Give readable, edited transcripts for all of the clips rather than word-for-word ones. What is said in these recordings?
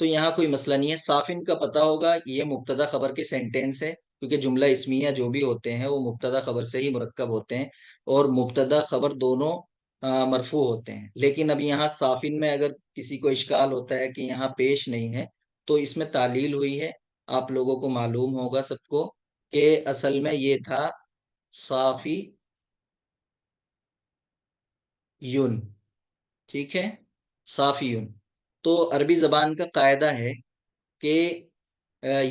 تو یہاں کوئی مسئلہ نہیں ہے. صافن کا پتہ ہوگا یہ مبتدا خبر کے سینٹینس ہے، کیونکہ جملہ اسمیہ جو بھی ہوتے ہیں وہ مبتدا خبر سے ہی مرکب ہوتے ہیں، اور مبتدا خبر دونوں مرفوع ہوتے ہیں. لیکن اب یہاں صافن میں اگر کسی کو اشکال ہوتا ہے کہ یہاں پیش نہیں ہے، تو اس میں تعلیل ہوئی ہے. آپ لوگوں کو معلوم ہوگا سب کو کہ اصل میں یہ تھا صافی یون. ٹھیک ہے، صافی یون. تو عربی زبان کا قاعدہ ہے کہ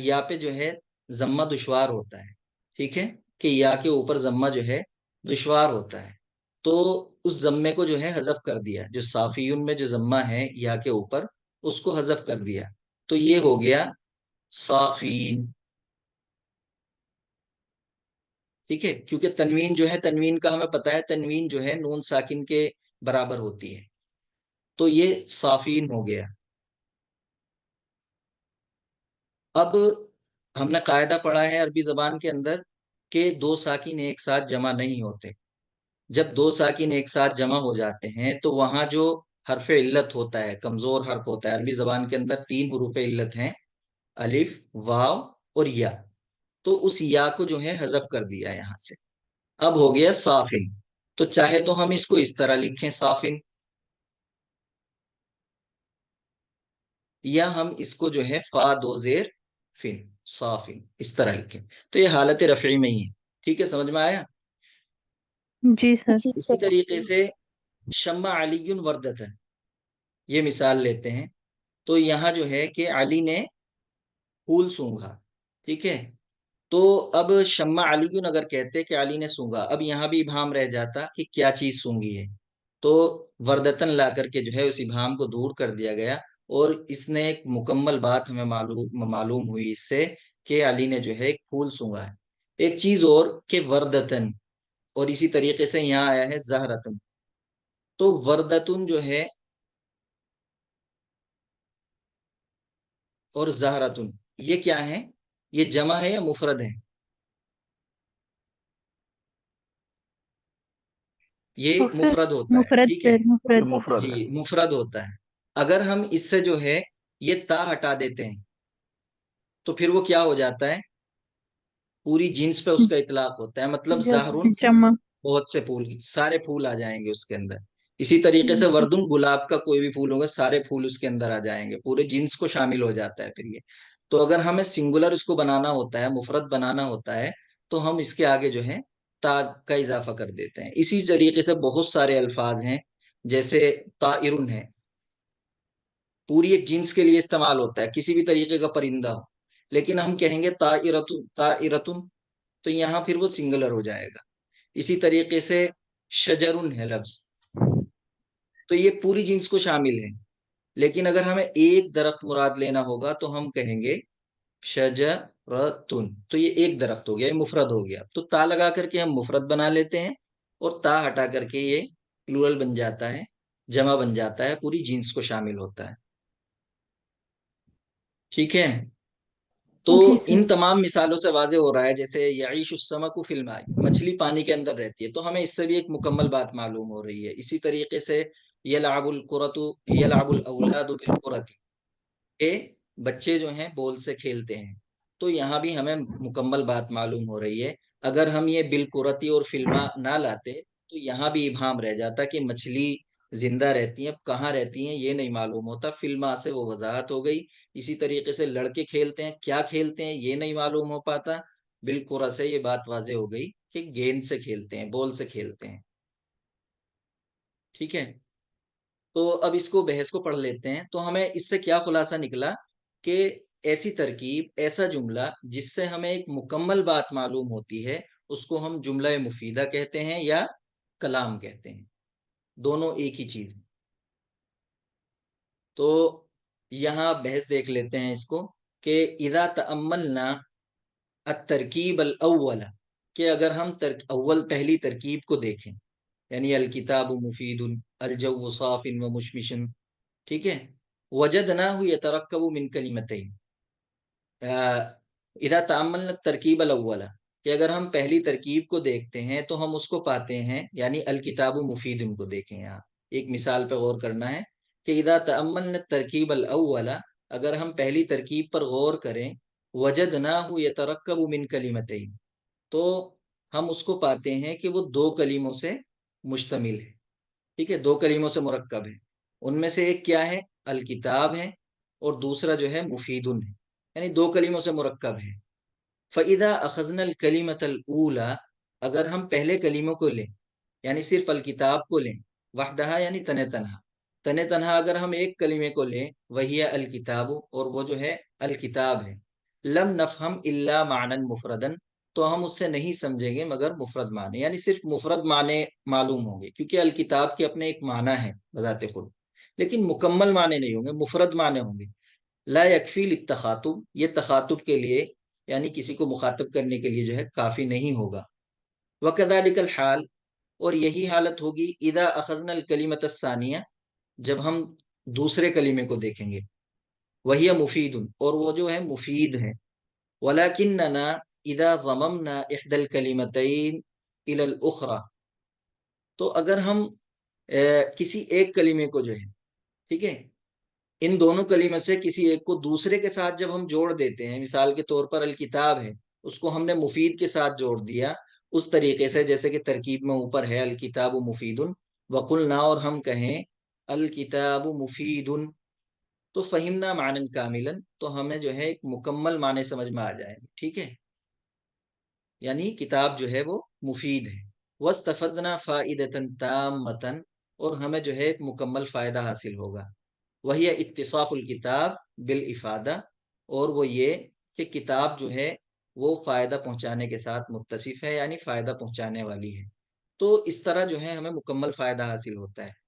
یا پہ جو ہے ضمہ دشوار ہوتا ہے. ٹھیک ہے، کہ یا کے اوپر ضمہ جو ہے دشوار ہوتا ہے. تو اس ضمے کو جو ہے حذف کر دیا، جو صافیون میں جو ضمہ ہے یا کے اوپر اس کو حذف کر دیا. تو یہ ہو گیا صافین. ٹھیک ہے، کیونکہ تنوین جو ہے، تنوین کا ہمیں پتا ہے تنوین جو ہے نون ساکن کے برابر ہوتی ہے. تو یہ صافین ہو گیا. اب ہم نے قاعدہ پڑھا ہے عربی زبان کے اندر کہ دو ساکن ایک ساتھ جمع نہیں ہوتے. جب دو ساکن ایک ساتھ جمع ہو جاتے ہیں تو وہاں جو حرف علت ہوتا ہے، کمزور حرف ہوتا ہے. عربی زبان کے اندر 3 حروف علت ہیں، الف، واو اور یا. تو اس یا کو جو ہے حذف کر دیا یہاں سے. اب ہو گیا صافن. تو چاہے تو ہم اس کو اس طرح لکھیں صافن، یا ہم اس کو جو ہے فا دو زیر فن، صافن، اس طرح لکھیں. تو یہ حالت رفعی میں ہی ہے. ٹھیک ہے، سمجھ میں آیا؟ جی سر. اسی طریقے سے شمع علی وردتن، یہ مثال لیتے ہیں. تو یہاں جو ہے کہ علی نے پھول سونگھا. ٹھیک ہے، تو اب شمع علی اگر کہتے کہ علی نے سونگھا، اب یہاں بھی ابہام رہ جاتا کہ کیا چیز سونگھی ہے. تو وردتن لا کر کے جو ہے اس ابہام کو دور کر دیا گیا، اور اس نے ایک مکمل بات ہمیں معلوم ہوئی اس سے کہ علی نے جو ہے ایک پھول سونگھا ہے. ایک چیز اور کہ وردتن، اور اسی طریقے سے یہاں آیا ہے زہرتن. تو وردتن جو ہے اور زہرتن، یہ کیا ہے؟ یہ جمع ہے یا مفرد ہے؟ یہ مفرد ہوتا ہے. مفرد ٹھیک ہے، سر، مفرد. مفرد جی ہے. مفرد ہوتا ہے. اگر ہم اس سے جو ہے یہ تا ہٹا دیتے ہیں تو پھر وہ کیا ہو جاتا ہے؟ پوری جنس پہ اس کا اطلاق ہوتا ہے. مطلب زہرن، جمع. بہت سے پھول، سارے پھول آ جائیں گے اس کے اندر. اسی طریقے سے وردن، گلاب کا کوئی بھی پھول ہوگا، سارے پھول اس کے اندر آ جائیں گے، پورے جنس کو شامل ہو جاتا ہے پھر یہ. تو اگر ہمیں سنگولر اس کو بنانا ہوتا ہے، مفرد بنانا ہوتا ہے، تو ہم اس کے آگے جو ہے تا کا اضافہ کر دیتے ہیں. اسی طریقے سے بہت سارے الفاظ ہیں، جیسے طائرن ہے، پوری ایک جنس کے لیے استعمال ہوتا ہے، کسی بھی طریقے کا پرندہ ہو. لیکن ہم کہیں گے طائرتن، طائرتن، تو یہاں پھر وہ سنگولر ہو جائے گا. اسی طریقے سے شجرن ہے لفظ، تو یہ پوری جنس کو شامل ہے. لیکن اگر ہمیں ایک درخت مراد لینا ہوگا تو ہم کہیں گے شجرتن. تو یہ ایک درخت ہو گیا، یہ مفرد ہو گیا. تو تا لگا کر کے ہم مفرد بنا لیتے ہیں، اور تا ہٹا کر کے یہ پلورل بن جاتا ہے، جمع بن جاتا ہے، پوری جنس کو شامل ہوتا ہے. ٹھیک ہے، تو ان تمام مثالوں سے واضح ہو رہا ہے. جیسے یعیش السمک فی الماء، مچھلی پانی کے اندر رہتی ہے، تو ہمیں اس سے بھی ایک مکمل بات معلوم ہو رہی ہے. اسی طریقے سے یلعب الکرۃ، یلعب الاولاد بالکرۃ، کہ بچے جو ہیں بال سے کھیلتے ہیں. تو یہاں بھی ہمیں مکمل بات معلوم ہو رہی ہے. اگر ہم یہ بالکرتی اور فلما نہ لاتے تو یہاں بھی ابہام رہ جاتا کہ مچھلی زندہ رہتی ہیں، کہاں رہتی ہیں یہ نہیں معلوم ہوتا. فلما سے وہ وضاحت ہو گئی. اسی طریقے سے لڑکے کھیلتے ہیں، کیا کھیلتے ہیں یہ نہیں معلوم ہو پاتا. بالکرہ سے یہ بات واضح ہو گئی کہ گیند سے کھیلتے ہیں، بال سے کھیلتے ہیں. ٹھیک ہے، تو اب اس کو بحث کو پڑھ لیتے ہیں. تو ہمیں اس سے کیا خلاصہ نکلا کہ ایسی ترکیب، ایسا جملہ جس سے ہمیں ایک مکمل بات معلوم ہوتی ہے، اس کو ہم جملہ مفیدہ کہتے ہیں یا کلام کہتے ہیں. دونوں ایک ہی چیز ہے. تو یہاں بحث دیکھ لیتے ہیں اس کو کہ اذا تأملنا الترکیب الاول، کہ اگر ہم پہلی ترکیب کو دیکھیں، یعنی الکتاب مفید، الجو صاف و مشمش. ٹھیک ہے، وجدناہ یترکب من کلمتین. اذا تأملنا الترکیب الاول، کہ اگر ہم پہلی ترکیب کو دیکھتے ہیں تو ہم اس کو پاتے ہیں، یعنی الکتاب مفید کو دیکھیں. یہاں ایک مثال پہ غور کرنا ہے کہ اذا تأملنا الترکیب الاول، اگر ہم پہلی ترکیب پر غور کریں، وجدناہ یترکب من کلمتین، تو ہم اس کو پاتے ہیں کہ وہ دو کلموں سے مشتمل ہے. ٹھیک ہے، دو کلموں سے مرکب ہے. ان میں سے ایک کیا ہے؟ الکتاب ہے، اور دوسرا جو ہے مفیدن ہے، یعنی دو کلموں سے مرکب ہے. فَإِذَا أَخَذْنَا الْكَلِمَةَ الْأُولَى، اگر ہم پہلے کلموں کو لیں، یعنی صرف الکتاب کو لیں، وحدہا یعنی تنہ تنہا اگر ہم ایک کلمے کو لیں، وہی الکتاب، اور وہ جو ہے الکتاب ہے، لم نفہم الا معنی مفردن، تو ہم اس سے نہیں سمجھیں گے مگر مفرد معنی، یعنی صرف مفرد معنی معلوم ہوں گے، کیونکہ الکتاب کے اپنے ایک معنی ہے بذات خود، لیکن مکمل معنی نہیں ہوں گے، مفرد معنی ہوں گے. لا یکفی للتخاطب، یہ تخاطب کے لیے یعنی کسی کو مخاطب کرنے کے لیے جو ہے کافی نہیں ہوگا. وکذالک الحال، اور یہی حالت ہوگی اذا اخذنا الکلمۃ الثانیہ، جب ہم دوسرے کلمے کو دیکھیں گے، وہی مفید، اور وہ جو ہے مفید ہے. ولکننا اذا ضممنا احدى الکلمتین الى الاخرى، تو اگر ہم کسی ایک کلمے کو جو ہے، ٹھیک ہے، ان دونوں کلمے سے کسی ایک کو دوسرے کے ساتھ جب ہم جوڑ دیتے ہیں، مثال کے طور پر الکتاب ہے، اس کو ہم نے مفید کے ساتھ جوڑ دیا، اس طریقے سے جیسے کہ ترکیب میں اوپر ہے الکتاب مفید، وقلنا، اور ہم کہیں الکتاب مفید، تو فہمنا معنی کاملا، تو ہمیں جو ہے ایک مکمل معنی سمجھ میں آ جائے گا. ٹھیک ہے، یعنی کتاب جو ہے وہ مفید ہے. واستفدنا فائدۃ تامۃ، اور ہمیں جو ہے ایک مکمل فائدہ حاصل ہوگا. وہی اتصاف الکتاب بالافادہ، اور وہ یہ کہ کتاب جو ہے وہ فائدہ پہنچانے کے ساتھ متصف ہے، یعنی فائدہ پہنچانے والی ہے. تو اس طرح جو ہے ہمیں مکمل فائدہ حاصل ہوتا ہے.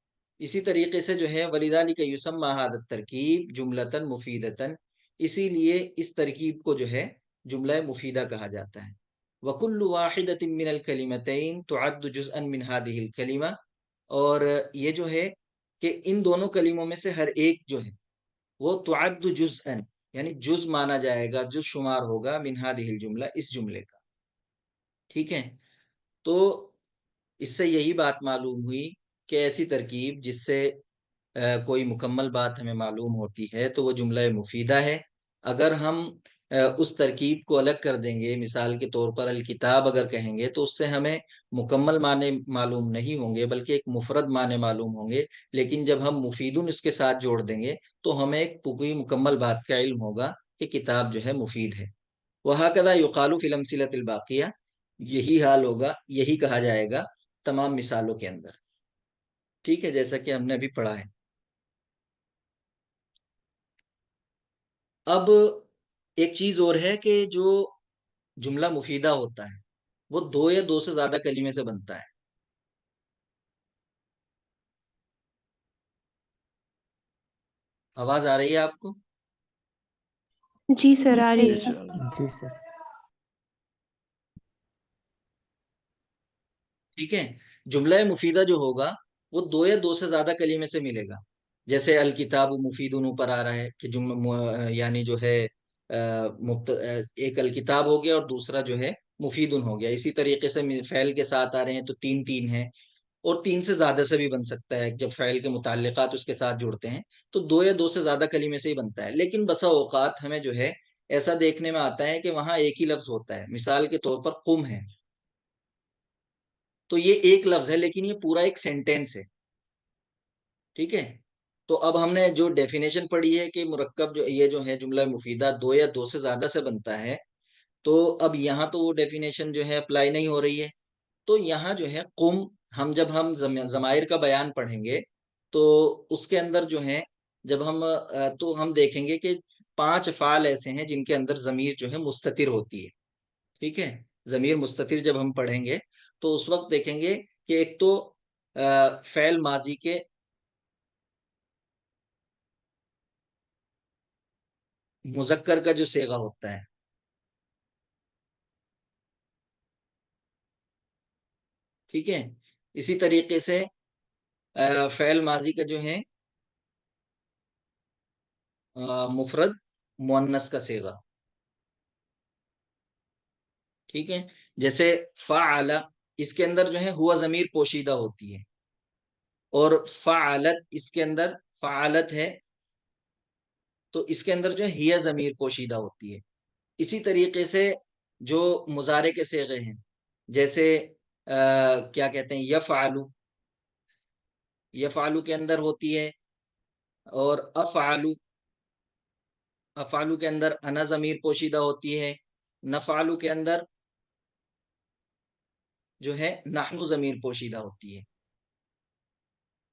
اسی طریقے سے جو ہے وَلِذَلِكَ يُسَمَّى هَذَا الترکیب جملۃ مفیدۃ، اسی لیے اس ترکیب کو جو ہے جملہ مفیدہ کہا جاتا ہے. وَكُلُّ وَاحِدَةٍ مِّنَ الْكَلِمَتَيْن تُعَدُّ جُزْءًا مِّن هَذِهِ الْكَلِمَةِ، اور یہ جو ہے کہ ان دونوں کلموں میں سے ہر ایک جو ہے وہ تعد جزءً، یعنی جز مانا جائے گا، جز شمار ہوگا، من هذه الجملہ، اس جملے کا. ٹھیک ہے، تو اس سے یہی بات معلوم ہوئی کہ ایسی ترکیب جس سے کوئی مکمل بات ہمیں معلوم ہوتی ہے تو وہ جملہ مفیدہ ہے. اگر ہم اس ترکیب کو الگ کر دیں گے، مثال کے طور پر الکتاب اگر کہیں گے، تو اس سے ہمیں مکمل معنی معلوم نہیں ہوں گے بلکہ ایک مفرد معنی معلوم ہوں گے. لیکن جب ہم مفیدن اس کے ساتھ جوڑ دیں گے تو ہمیں ایک پوری مکمل بات کا علم ہوگا کہ کتاب جو ہے مفید ہے. وہکذا یقال فی الامثلۃ الباقیہ، یہی حال ہوگا، یہی کہا جائے گا تمام مثالوں کے اندر. ٹھیک ہے، جیسا کہ ہم نے ابھی پڑھا ہے. اب ایک چیز اور ہے کہ جو جملہ مفیدہ ہوتا ہے وہ دو یا دو سے زیادہ کلمے سے بنتا ہے. آواز آ رہی ہے آپ کو؟ جی سر، آ رہی جی ہے. سر. جی سر. ٹھیک ہے، جملہ مفیدہ جو ہوگا وہ دو یا دو سے زیادہ کلمے سے ملے گا. جیسے الکتاب مفیدن اوپر آ رہا ہے کہ یعنی جو ہے ایک الکتاب ہو گیا اور دوسرا جو ہے مفیدن ہو گیا. اسی طریقے سے فعل کے ساتھ آ رہے ہیں تو تین تین ہیں، اور تین سے زیادہ سے بھی بن سکتا ہے. جب فعل کے متعلقات اس کے ساتھ جڑتے ہیں تو دو یا دو سے زیادہ کلمے سے ہی بنتا ہے. لیکن بسا اوقات ہمیں جو ہے ایسا دیکھنے میں آتا ہے کہ وہاں ایک ہی لفظ ہوتا ہے. مثال کے طور پر قم ہے، تو یہ ایک لفظ ہے لیکن یہ پورا ایک سینٹینس ہے. ٹھیک ہے، تو اب ہم نے جو ڈیفینیشن پڑھی ہے کہ مرکب جو یہ جو ہے جملہ مفیدہ دو یا دو سے زیادہ سے بنتا ہے، تو اب یہاں تو وہ ڈیفینیشن جو ہے اپلائی نہیں ہو رہی ہے. تو یہاں جو ہے قم، جب ہم ضمائر کا بیان پڑھیں گے تو اس کے اندر جو ہے جب ہم تو ہم دیکھیں گے کہ 5 افعال ایسے ہیں جن کے اندر ضمیر جو ہے مستتر ہوتی ہے. ٹھیک ہے، ضمیر مستتر جب ہم پڑھیں گے تو اس وقت دیکھیں گے کہ ایک تو فعل ماضی کے مذکر کا جو صیغہ ہوتا ہے، ٹھیک ہے، اسی طریقے سے فعل ماضی کا جو ہے مفرد مؤنث کا صیغہ. ٹھیک ہے، جیسے فعل، اس کے اندر جو ہے ہوا ضمیر پوشیدہ ہوتی ہے، اور فعلت اس کے اندر فعلت ہے تو اس کے اندر جو ہے ہیا ضمیر پوشیدہ ہوتی ہے. اسی طریقے سے جو مضارع کے صیغے ہیں، جیسے کیا کہتے ہیں، یفعلو، یفعلو کے اندر ہوتی ہے، اور افعلو، افعلو کے اندر انا ضمیر پوشیدہ ہوتی ہے، نفعلو کے اندر جو ہے نحن ضمیر پوشیدہ ہوتی ہے.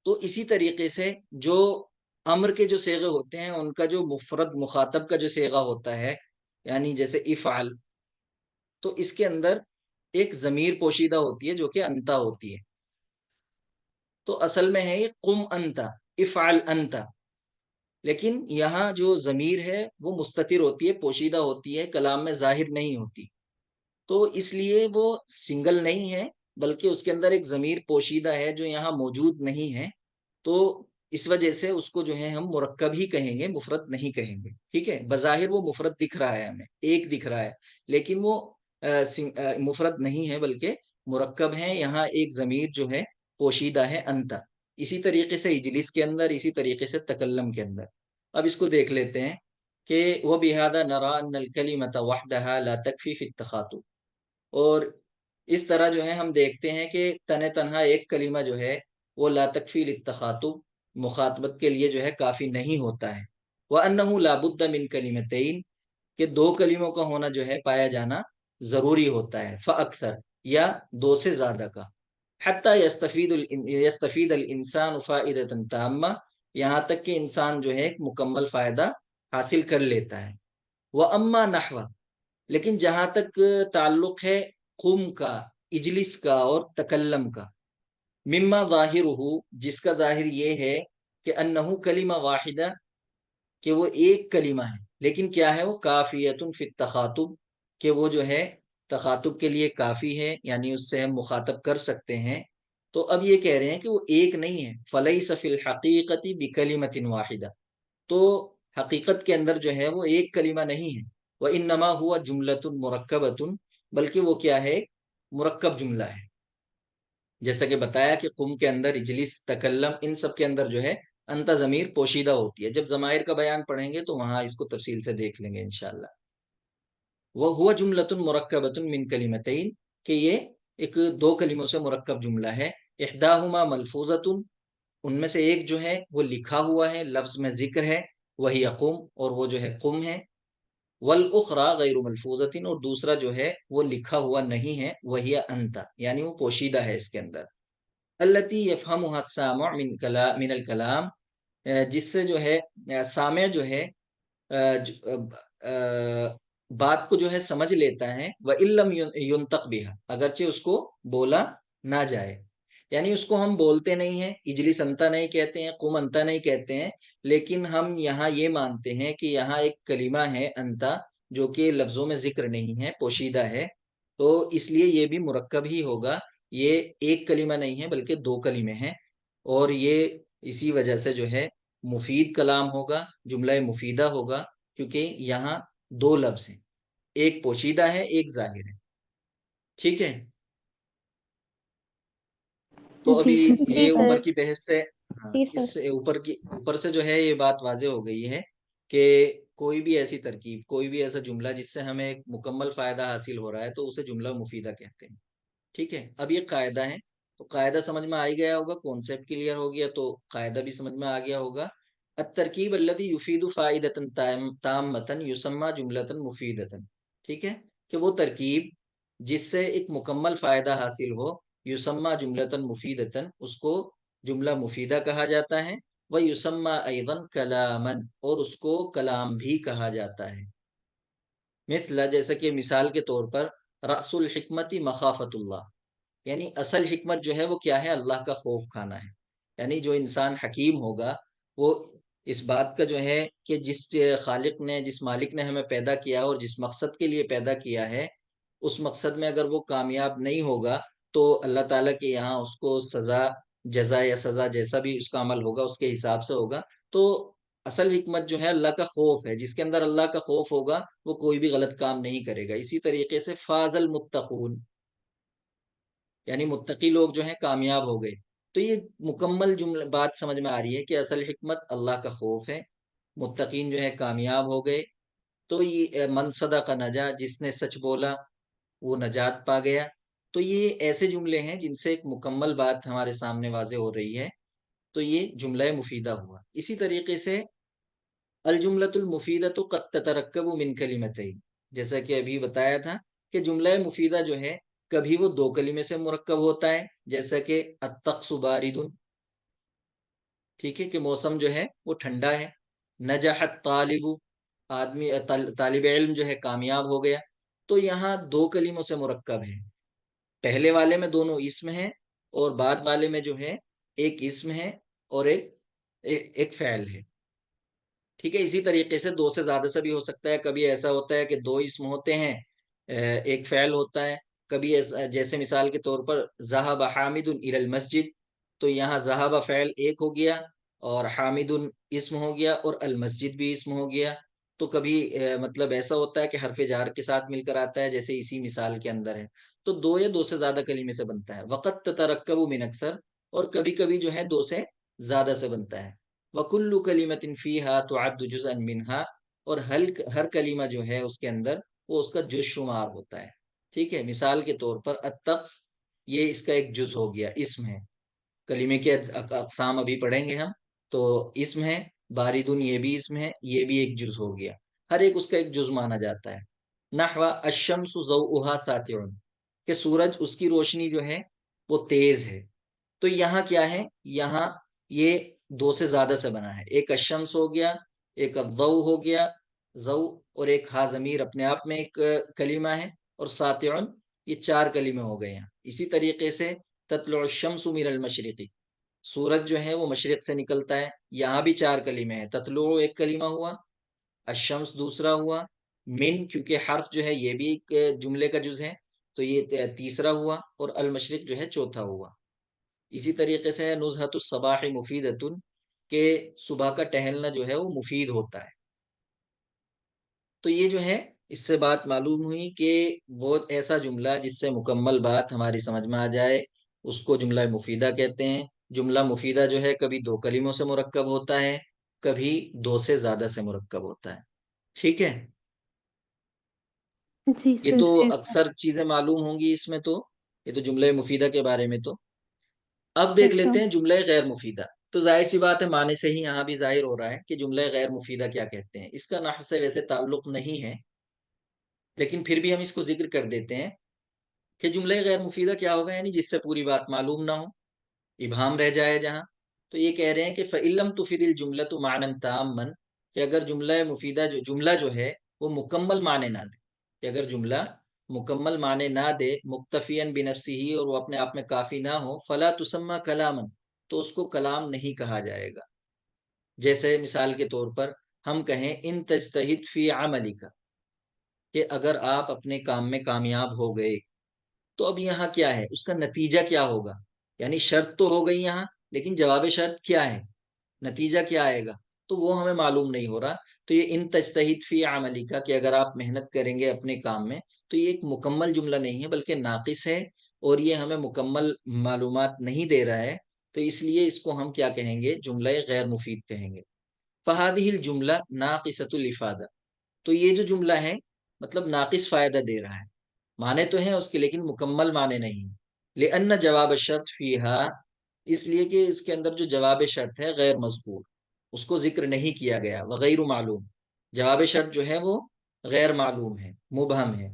تو اسی طریقے سے جو امر کے جو صیغے ہوتے ہیں ان کا جو مفرد مخاطب کا جو صیغہ ہوتا ہے، یعنی جیسے افعل، تو اس کے اندر ایک ضمیر پوشیدہ ہوتی ہے جو کہ انتا ہوتی ہے. تو اصل میں ہے یہ قم انتا، افعل انتا، لیکن یہاں جو ضمیر ہے وہ مستتر ہوتی ہے، پوشیدہ ہوتی ہے، کلام میں ظاہر نہیں ہوتی. تو اس لیے وہ سنگل نہیں ہے، بلکہ اس کے اندر ایک ضمیر پوشیدہ ہے جو یہاں موجود نہیں ہے. تو اس وجہ سے اس کو جو ہے ہم مرکب ہی کہیں گے، مفرد نہیں کہیں گے. ٹھیک ہے، بظاہر وہ مفرد دکھ رہا ہے، ہمیں ایک دکھ رہا ہے، لیکن وہ مفرد نہیں ہے بلکہ مرکب ہے. یہاں ایک ضمیر جو ہے پوشیدہ ہے، انتا. اسی طریقے سے اجلس کے اندر، اسی طریقے سے تکلم کے اندر. اب اس کو دیکھ لیتے ہیں کہ وہ بہذا نرا ان الکلمۃ وحدها لا تکفی فی التخاطب. اور اس طرح جو ہے ہم دیکھتے ہیں کہ تنہا ایک کلمہ جو ہے وہ لا تکفی للتخاطب، مخاطبت کے لیے جو ہے کافی نہیں ہوتا ہے. وَأَنَّهُ لَا بُدَّ مِن كَلِمَتَيْن، کہ دو کلموں کا ہونا جو ہے پایا جانا ضروری ہوتا ہے، فَأَكْثَرَ، یا دو سے زیادہ کا. حَتَّى يَسْتَفِيدَ الْإِنسَانُ فَائِدَةً تَامَّةً، یہاں تک کہ انسان جو ہے ایک مکمل فائدہ حاصل کر لیتا ہے. وَأَمَّا نَحْوَ، لیکن جہاں تک تعلق ہے قم کا، اجلس کا اور تکلم کا، مما ظاہر ہو، جس کا ظاہر یہ ہے کہ انہو کلمہ واحدہ، کہ وہ ایک کلمہ ہے، لیکن کیا ہے وہ کافیت فی التخاطب، کہ وہ جو ہے تخاطب کے لیے کافی ہے، یعنی اس سے ہم مخاطب کر سکتے ہیں. تو اب یہ کہہ رہے ہیں کہ وہ ایک نہیں ہے. فلیس فی الحقیقت بکلمۃ واحدہ، تو حقیقت کے اندر جو ہے وہ ایک کلمہ نہیں ہے. وَإِنَّمَا هُوَ جُمْلَةٌ مُرَكَّبَةٌ، بلکہ وہ کیا ہے، مرکب جملہ ہے. جیسا کہ بتایا کہ قم کے اندر، اجلس، تکلم، ان سب کے اندر جو ہے انتا ضمیر پوشیدہ ہوتی ہے. جب ضمائر کا بیان پڑھیں گے تو وہاں اس کو تفصیل سے دیکھ لیں گے انشاءاللہ. وَهُوَ جُمْلَةٌ مُرَكَّبَةٌ مِّن كَلِمَتَيْن، کہ یہ ایک دو کلموں سے مرکب جملہ ہے. احداہما ملفوظۃ، ان میں سے ایک جو ہے وہ لکھا ہوا ہے، لفظ میں ذکر ہے، وہی قم، اور وہ جو ہے قم ہے. والاخرى غیر ملفوظۃ، اور دوسرا جو ہے وہ لکھا ہوا نہیں ہے، وہی انتا، یعنی وہ پوشیدہ ہے اس کے اندر. التی یفہمها السامع من الکلام، جس سے جو ہے سامع جو ہے بات کو جو ہے سمجھ لیتا ہے. وَإِلَّمْ يُنْطَقْ بِهَا، اگرچہ اس کو بولا نہ جائے. یعنی اس کو ہم بولتے نہیں ہیں، اجلس انتا نہیں کہتے ہیں، قم انتا نہیں کہتے ہیں، لیکن ہم یہاں یہ مانتے ہیں کہ یہاں ایک کلمہ ہے انتا، جو کہ لفظوں میں ذکر نہیں ہے، پوشیدہ ہے. تو اس لیے یہ بھی مرکب ہی ہوگا. یہ ایک کلمہ نہیں ہے بلکہ دو کلمے ہیں، اور یہ اسی وجہ سے جو ہے مفید کلام ہوگا، جملہ مفیدہ ہوگا، کیونکہ یہاں دو لفظ ہیں، ایک پوشیدہ ہے، ایک ظاہر ہے. ٹھیک ہے، تو جی ابھی سر، یہ جی سر، اوپر کی بحث سے، ہاں، اس سے اوپر سے جو ہے یہ بات واضح ہو گئی ہے کہ کوئی بھی ایسی ترکیب، کوئی بھی ایسا جملہ جس سے ہمیں ایک مکمل فائدہ حاصل ہو رہا ہے تو اسے جملہ مفیدہ کہتے ہیں. ٹھیک ہے، اب یہ قاعدہ ہے، تو قاعدہ سمجھ میں آ گیا ہوگا، کانسیپٹ کلیئر ہو گیا تو قاعدہ بھی سمجھ میں آ گیا ہوگا. الترکیب الذی یفید فائدۃ تامۃ یسمى جملۃ مفیدۃ. ٹھیک ہے، کہ وہ ترکیب جس سے ایک مکمل فائدہ حاصل ہو، یسمى جملۃ مفیدۃ، اس کو جملہ مفیدہ کہا جاتا ہے. ویسمى ایضا کلاما، اور اس کو کلام بھی کہا جاتا ہے. مثلا، جیسا کہ مثال کے طور پر، رأس الحکمت مخافت اللہ، یعنی اصل حکمت جو ہے وہ کیا ہے، اللہ کا خوف کھانا ہے. یعنی جو انسان حکیم ہوگا وہ اس بات کا جو ہے کہ جس خالق نے، جس مالک نے ہمیں پیدا کیا اور جس مقصد کے لیے پیدا کیا ہے، اس مقصد میں اگر وہ کامیاب نہیں ہوگا تو اللہ تعالیٰ کے یہاں اس کو سزا، جزا یا سزا جیسا بھی اس کا عمل ہوگا اس کے حساب سے ہوگا. تو اصل حکمت جو ہے اللہ کا خوف ہے. جس کے اندر اللہ کا خوف ہوگا وہ کوئی بھی غلط کام نہیں کرے گا. اسی طریقے سے فاز المتقون، یعنی متقی لوگ جو ہیں کامیاب ہو گئے. تو یہ مکمل جملہ بات سمجھ میں آ رہی ہے کہ اصل حکمت اللہ کا خوف ہے. متقین جو ہے کامیاب ہو گئے. تو یہ من صدق نجا، جس نے سچ بولا وہ نجات پا گیا. تو یہ ایسے جملے ہیں جن سے ایک مکمل بات ہمارے سامنے واضح ہو رہی ہے. تو یہ جملہ مفیدہ ہوا. اسی طریقے سے الجملۃ المفیدۃ قد تترکب من کلمتین، جیسا کہ ابھی بتایا تھا کہ جملہ مفیدہ جو ہے کبھی وہ دو کلمے سے مرکب ہوتا ہے، جیسا کہ الطقس بارد، ٹھیک ہے کہ موسم جو ہے وہ ٹھنڈا ہے. نجح الطالب، آدمی طالب علم جو ہے کامیاب ہو گیا. تو یہاں دو کلموں سے مرکب ہے. پہلے والے میں دونوں اسم ہیں، اور بعد والے میں جو ہے ایک اسم ہے اور ایک فعل ہے. ٹھیک ہے. اسی طریقے سے دو سے زیادہ سے بھی ہو سکتا ہے. کبھی ایسا ہوتا ہے کہ دو اسم ہوتے ہیں، ایک فعل ہوتا ہے. کبھی جیسے مثال کے طور پر ذهب حامد الى المسجد، تو یہاں ذهب فعل ایک ہو گیا اور حامد اسم ہو گیا اور المسجد بھی اسم ہو گیا. تو کبھی مطلب ایسا ہوتا ہے کہ حرف جار کے ساتھ مل کر آتا ہے، جیسے اسی مثال کے اندر ہے. تو دو یا دو سے زیادہ کلمے سے بنتا ہے. وقت تترکب من اکثر، اور کبھی کبھی جو ہے دو سے زیادہ سے بنتا ہے. وَكُلُّ كَلِمَةٍ فِيهَا تُعَدُّ جُزْءًا مِنْهَا، اور ہر کلمہ جو ہے اس کے اندر وہ اس کا جز شمار ہوتا ہے. ٹھیک ہے. مثال کے طور پر الطقس، یہ اس کا ایک جز ہو گیا، اسم ہے. کلمے کے اقسام ابھی پڑھیں گے ہم. تو اسم ہے. باردن یہ بھی اسم ہے، یہ بھی ایک جز ہو گیا. ہر ایک اس کا ایک جز مانا جاتا ہے. نحو الشمس ضوءها ساطع، کہ سورج اس کی روشنی جو ہے وہ تیز ہے. تو یہاں کیا ہے، یہاں یہ دو سے زیادہ سے بنا ہے. ایک الشمس ہو گیا، ایک الضوء ہو گیا، ضوء، اور ایک ہا ضمیر اپنے آپ میں ایک کلمہ ہے، اور ساطع، یہ چار کلمے ہو گئے ہیں. اسی طریقے سے تطلع الشمس من المشرقی، سورج جو ہے وہ مشرق سے نکلتا ہے. یہاں بھی چار کلمے ہیں. تطلع ایک کلمہ ہوا، الشمس دوسرا ہوا، من کیونکہ حرف جو ہے یہ بھی ایک جملے کا جز ہے تو یہ تیسرا ہوا، اور المشرق جو ہے چوتھا ہوا. اسی طریقے سے نزہۃ الصباح مفیدۃ، کہ صبح کا ٹہلنا جو ہے وہ مفید ہوتا ہے. تو یہ جو ہے اس سے بات معلوم ہوئی کہ وہ ایسا جملہ جس سے مکمل بات ہماری سمجھ میں آ جائے اس کو جملہ مفیدہ کہتے ہیں. جملہ مفیدہ جو ہے کبھی دو کلموں سے مرکب ہوتا ہے، کبھی دو سے زیادہ سے مرکب ہوتا ہے. ٹھیک ہے. جی یہ تو سر. اکثر چیزیں معلوم ہوں گی اس میں. تو یہ تو جملہ مفیدہ کے بارے میں. تو اب دیکھ اچھا. لیتے ہیں جملہ غیر مفیدہ. تو ظاہر سی بات ہے، معنی سے ہی یہاں بھی ظاہر ہو رہا ہے کہ جملہ غیر مفیدہ کیا کہتے ہیں. اس کا نحو سے ویسے تعلق نہیں ہے، لیکن پھر بھی ہم اس کو ذکر کر دیتے ہیں کہ جملہ غیر مفیدہ کیا ہوگا، یعنی جس سے پوری بات معلوم نہ ہو، ابہام رہ جائے جہاں. تو یہ کہہ رہے ہیں کہ فَإِلَّمْ تُفِدِ الْجُمْلَةُ مَعْنًا تَامًّا، کہ اگر جملہ مفیدہ جملہ جو ہے وہ مکمل معنی نہ دے، کہ اگر جملہ مکمل معنی نہ دے، مکتفیاً بنفسہ، اور وہ اپنے آپ میں کافی نہ ہو، فلا تسمى کلاما، تو اس کو کلام نہیں کہا جائے گا. جیسے مثال کے طور پر ہم کہیں ان تجتہد فی عملک، کہ اگر آپ اپنے کام میں کامیاب ہو گئے. تو اب یہاں کیا ہے، اس کا نتیجہ کیا ہوگا. یعنی شرط تو ہو گئی یہاں، لیکن جواب شرط کیا ہے، نتیجہ کیا آئے گا، تو وہ ہمیں معلوم نہیں ہو رہا. تو یہ ان تجتہد فی عملی کا، کہ اگر آپ محنت کریں گے اپنے کام میں، تو یہ ایک مکمل جملہ نہیں ہے بلکہ ناقص ہے، اور یہ ہمیں مکمل معلومات نہیں دے رہا ہے. تو اس لیے اس کو ہم کیا کہیں گے، جملہ غیر مفید کہیں گے. فہذہ الجملہ ناقصۃ الافادہ، تو یہ جو جملہ ہے مطلب ناقص فائدہ دے رہا ہے. معنی تو ہیں اس کے لیکن مکمل معنی نہیں. لأن جواب الشرط فیہا، اس لیے کہ اس کے اندر جو جواب شرط ہے غیر مذکور، اس کو ذکر نہیں کیا گیا. وغیر معلوم، جواب شرط جو ہے وہ غیر معلوم ہے، مبہم ہے،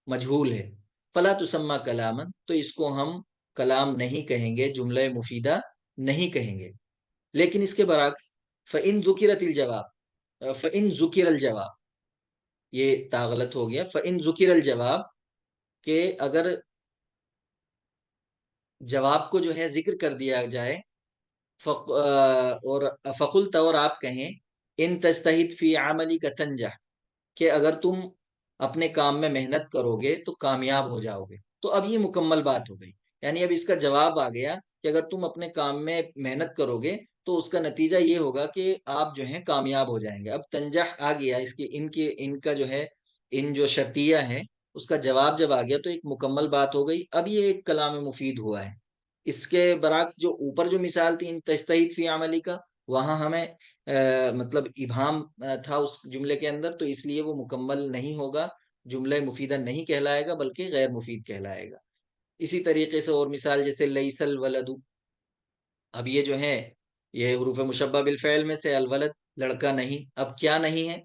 مجہول ہے. فلا تسمى کلاما، تو اس کو ہم کلام نہیں کہیں گے، جملہ مفیدہ نہیں کہیں گے. لیکن اس کے برعکس فإن ذکرت الجواب، فإن ذکر الجواب، یہ تا غلط ہو گیا. فإن ذکر الجواب، کہ اگر جواب کو جو ہے ذکر کر دیا جائے، اور فقلت، اور آپ کہیں ان تجتہد فی عملی کا تنجح، کہ اگر تم اپنے کام میں محنت کرو گے تو کامیاب ہو جاؤ گے. تو اب یہ مکمل بات ہو گئی. یعنی اب اس کا جواب آ گیا کہ اگر تم اپنے کام میں محنت کرو گے تو اس کا نتیجہ یہ ہوگا کہ آپ جو ہیں کامیاب ہو جائیں گے. اب تنجح آ گیا، اس کی ان کا جو ہے ان جو شرطیہ ہے اس کا جواب جب آ گیا تو ایک مکمل بات ہو گئی. اب یہ ایک کلام مفید ہوا ہے. اس کے برعکس جو اوپر جو مثال تھی ان تجتہد فی عملی کا، وہاں ہمیں مطلب ابہام تھا اس جملے کے اندر، تو اس لیے وہ مکمل نہیں ہوگا، جملہ مفیدہ نہیں کہلائے گا بلکہ غیر مفید کہلائے گا۔ اسی طریقے سے اور مثال جیسے لیس الولد، اب یہ جو ہے یہ حروف مشبہ بالفعل میں سے الولد لڑکا نہیں، اب کیا نہیں ہے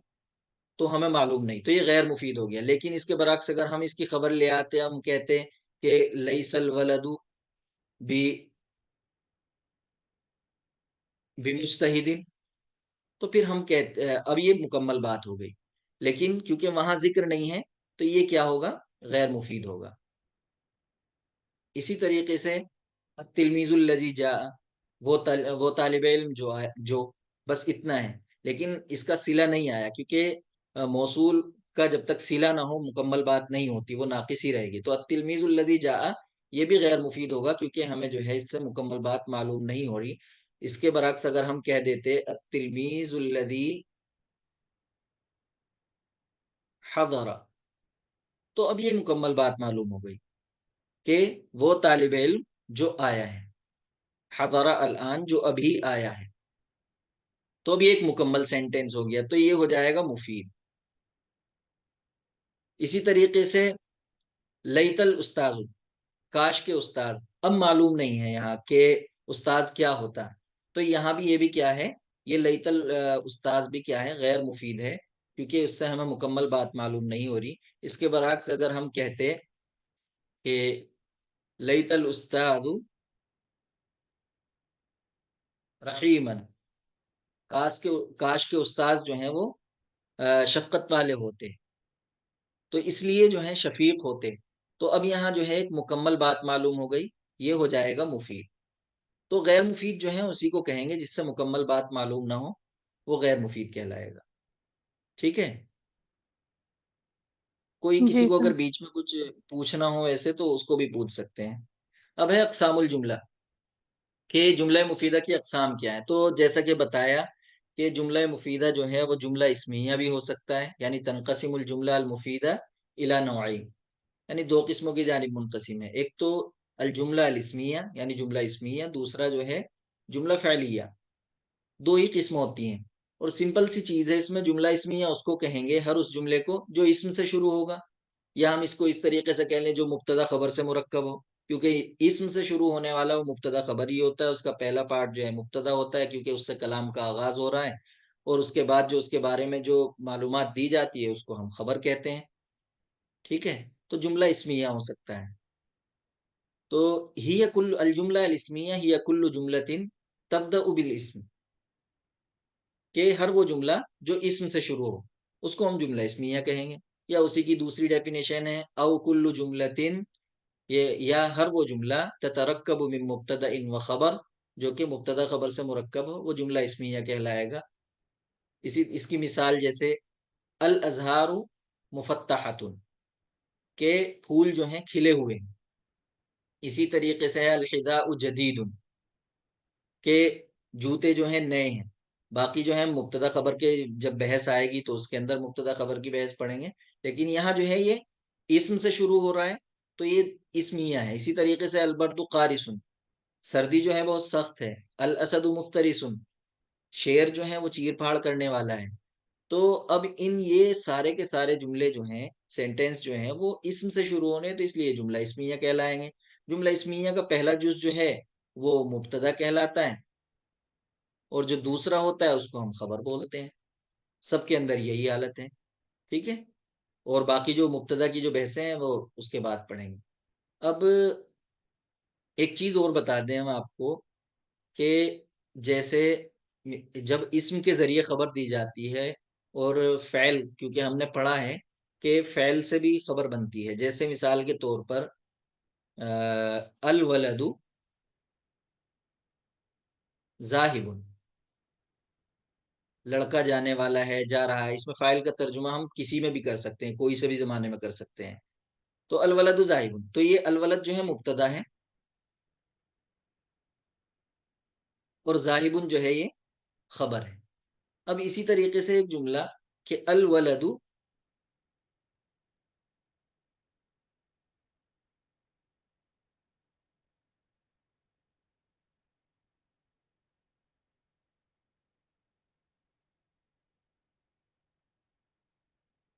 تو ہمیں معلوم نہیں، تو یہ غیر مفید ہو گیا۔ لیکن اس کے برعکس اگر ہم اس کی خبر لے آتے، ہم کہتے کہ لیس الولد بمجتہد، تو پھر ہم کہتے اب یہ مکمل بات ہو گئی، لیکن کیونکہ وہاں ذکر نہیں ہے تو یہ کیا ہوگا، غیر مفید ہوگا۔ اسی طریقے سے التلمیذ الذی جاء، وہ طالب علم جو بس اتنا ہے، لیکن اس کا صلہ نہیں آیا، کیونکہ موصول کا جب تک صلہ نہ ہو مکمل بات نہیں ہوتی، وہ ناقص ہی رہے گی۔ تو التلمیذ الذی جاء یہ بھی غیر مفید ہوگا، کیونکہ ہمیں جو ہے اس سے مکمل بات معلوم نہیں ہو رہی۔ اس کے برعکس اگر ہم کہہ دیتے التلمیذ الذی حضر، تو اب یہ مکمل بات معلوم ہو گئی کہ وہ طالب علم جو آیا ہے، حضر الان جو ابھی آیا ہے، تو اب یہ ایک مکمل سینٹینس ہو گیا، تو یہ ہو جائے گا مفید۔ اسی طریقے سے لیت الاستاذ، کاش کے استاذ، اب معلوم نہیں ہے یہاں کہ استاذ کیا ہوتا ہے، تو یہاں بھی یہ بھی کیا ہے، یہ لیت الاستاذ بھی کیا ہے، غیر مفید ہے، کیونکہ اس سے ہمیں مکمل بات معلوم نہیں ہو رہی۔ اس کے برعکس اگر ہم کہتے کہ لیت الاستاذ رحیما، کاش کے استاذ جو ہیں وہ شفقت والے ہوتے، تو اس لیے جو ہے شفیق ہوتے، تو اب یہاں جو ہے ایک مکمل بات معلوم ہو گئی، یہ ہو جائے گا مفید۔ تو غیر مفید جو ہے اسی کو کہیں گے جس سے مکمل بات معلوم نہ ہو، وہ غیر مفید کہلائے گا۔ ٹھیک ہے، کوئی کسی جی کو سر۔ اگر بیچ میں کچھ پوچھنا ہو ایسے تو اس کو بھی پوچھ سکتے ہیں۔ اب ہے اقسام الجملہ، کہ جملہ مفیدہ کی اقسام کیا ہے، تو جیسا کہ بتایا کہ جملہ مفیدہ جو ہے وہ جملہ اسمیہ بھی ہو سکتا ہے، یعنی تنقسم الجملہ المفیدہ الی نوعین، یعنی دو قسموں کی جانب منقسم ہے، ایک تو الجملہ الاسمیہ یعنی جملہ اسمیہ، دوسرا جو ہے جملہ فعلیہ، دو ہی قسم ہوتی ہیں۔ اور سمپل سی چیز ہے، اس میں جملہ اسمیہ اس کو کہیں گے ہر اس جملے کو جو اسم سے شروع ہوگا، یا ہم اس کو اس طریقے سے کہہ لیں جو مبتدا خبر سے مرکب ہو، کیونکہ اسم سے شروع ہونے والا وہ مبتدا خبر ہی ہوتا ہے، اس کا پہلا پارٹ جو ہے مبتدا ہوتا ہے، کیونکہ اس سے کلام کا آغاز ہو رہا ہے، اور اس کے بعد جو اس کے بارے میں جو معلومات دی جاتی ہے اس کو ہم خبر کہتے ہیں۔ ٹھیک ہے، تو جملہ اسمیہ ہو سکتا ہے۔ تو ہی کل الجملہ الاسمیہ ہی کل جملۃ تبدأ بالاسم، کہ ہر وہ جملہ جو اسم سے شروع ہو اس کو ہم جملہ اسمیہ کہیں گے، یا اسی کی دوسری ڈیفینیشن ہے او کل جملۃ، یہ یا ہر وہ جملہ تترکب من مبتدا و خبر، جو کہ مبتدا خبر سے مرکب ہو، وہ جملہ اسمیہ کہلائے گا۔ اس کی مثال جیسے الازہار مفتحۃ، کہ پھول جو ہیں کھلے ہوئے ہیں۔ اسی طریقے سے الحذاء جدید، کہ جوتے جو ہیں نئے ہیں۔ باقی جو ہے مبتدا خبر کے جب بحث آئے گی تو اس کے اندر مبتدا خبر کی بحث پڑھیں گے، لیکن یہاں جو ہے یہ اسم سے شروع ہو رہا ہے تو یہ اسمیہ ہے۔ اسی طریقے سے البرد قارس، سردی جو ہے بہت سخت ہے۔ الاسد مفترس، شیر جو ہے وہ چیر پھاڑ کرنے والا ہے۔ تو اب ان یہ سارے کے سارے جملے جو ہیں، سینٹینس جو ہیں، وہ اسم سے شروع ہونے، تو اس لیے جملہ اسمیہ کہلائیں گے۔ جملہ اسمیہ کا پہلا جز جو ہے وہ مبتدا کہلاتا ہے، اور جو دوسرا ہوتا ہے اس کو ہم خبر بولتے ہیں۔ سب کے اندر یہی حالت ہے۔ ٹھیک ہے، اور باقی جو مبتدا کی جو بحثیں ہیں وہ اس کے بعد پڑھیں گے۔ اب ایک چیز اور بتا دیں ہم آپ کو، کہ جیسے جب اسم کے ذریعے خبر دی جاتی ہے، اور فعل، کیونکہ ہم نے پڑھا ہے کہ فعل سے بھی خبر بنتی ہے، جیسے مثال کے طور پر الولد ذاہب، لڑکا جانے والا ہے، جا رہا ہے، اس میں فاعل کا ترجمہ ہم کسی میں بھی کر سکتے ہیں، کوئی سے بھی زمانے میں کر سکتے ہیں۔ تو الولد ذاہب، تو یہ الولد جو ہے مبتدا ہے، اور ذاہب جو ہے یہ خبر ہے۔ اب اسی طریقے سے ایک جملہ کہ الولد